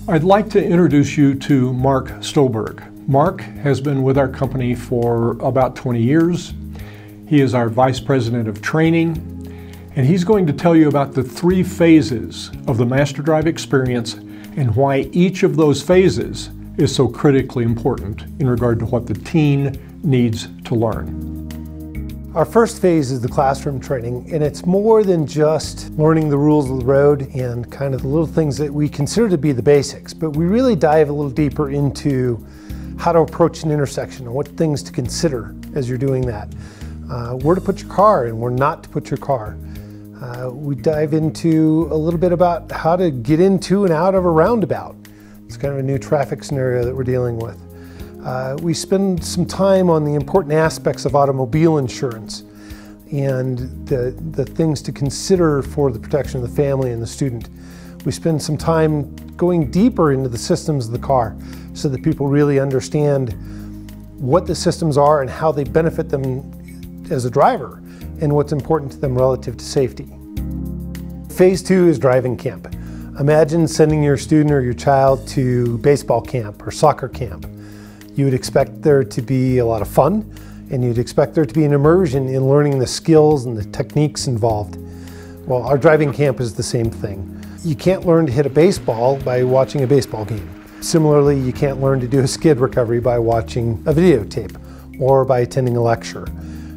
I'd like to introduce you to Mark Stolberg. Mark has been with our company for about 20 years. He is our Vice President of Training, and he's going to tell you about the 3 phases of the MasterDrive experience and why each of those phases is so critically important in regard to what the teen needs to learn. Our first phase is the classroom training, and it's more than just learning the rules of the road and kind of the little things that we consider to be the basics, but we really dive a little deeper into how to approach an intersection and what things to consider as you're doing that. Where to put your car and where not to put your car. We dive into a little bit about how to get into and out of a roundabout. It's kind of a new traffic scenario that we're dealing with. We spend some time on the important aspects of automobile insurance and the things to consider for the protection of the family and the student. We spend some time going deeper into the systems of the car so that people really understand what the systems are and how they benefit them as a driver and what's important to them relative to safety. Phase 2 is driving camp. Imagine sending your student or your child to baseball camp or soccer camp. You would expect there to be a lot of fun, and you'd expect there to be an immersion in learning the skills and the techniques involved. Well, our driving camp is the same thing. You can't learn to hit a baseball by watching a baseball game. Similarly, you can't learn to do a skid recovery by watching a videotape or by attending a lecture.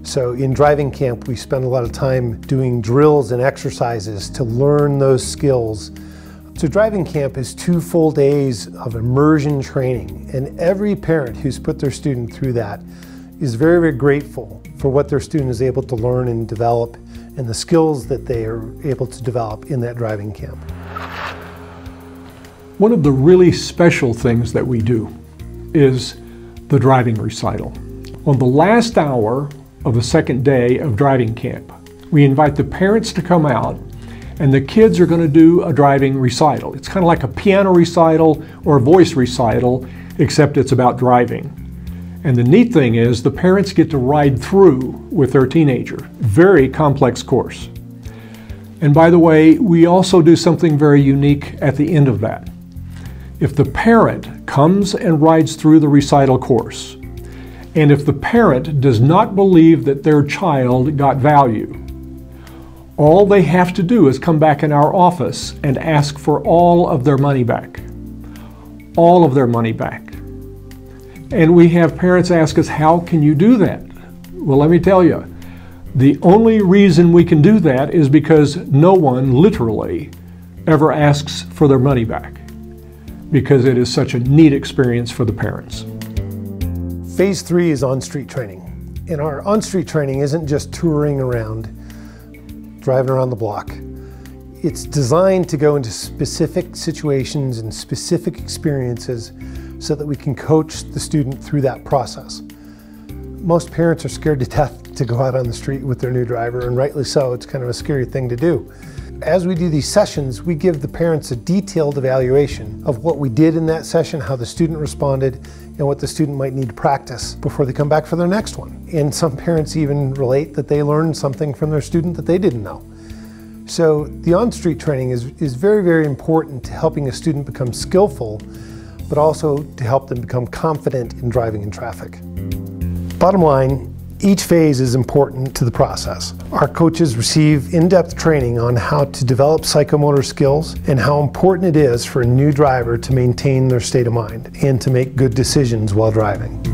So in driving camp, we spend a lot of time doing drills and exercises to learn those skills. So driving camp is 2 full days of immersion training, and every parent who's put their student through that is very, very grateful for what their student is able to learn and develop and the skills that they are able to develop in that driving camp. One of the really special things that we do is the driving recital. On the last hour of the second day of driving camp, we invite the parents to come out, and the kids are going to do a driving recital. It's kind of like a piano recital or a voice recital, except it's about driving. And the neat thing is the parents get to ride through with their teenager. Very complex course. And by the way, we also do something very unique at the end of that. If the parent comes and rides through the recital course, and if the parent does not believe that their child got value, all they have to do is come back in our office and ask for all of their money back. All of their money back. And we have parents ask us, how can you do that? Well, let me tell you, the only reason we can do that is because no one literally ever asks for their money back, because it is such a neat experience for the parents. Phase 3 is on-street training. And our on-street training isn't just touring around, driving around the block. It's designed to go into specific situations and specific experiences so that we can coach the student through that process. Most parents are scared to death to go out on the street with their new driver, and rightly so. It's kind of a scary thing to do. As we do these sessions, we give the parents a detailed evaluation of what we did in that session, how the student responded, and what the student might need to practice before they come back for their next one. And some parents even relate that they learned something from their student that they didn't know. So the on-street training is very, very important to helping a student become skillful, but also to help them become confident in driving in traffic. Bottom line, each phase is important to the process. Our coaches receive in-depth training on how to develop psychomotor skills and how important it is for a new driver to maintain their state of mind and to make good decisions while driving.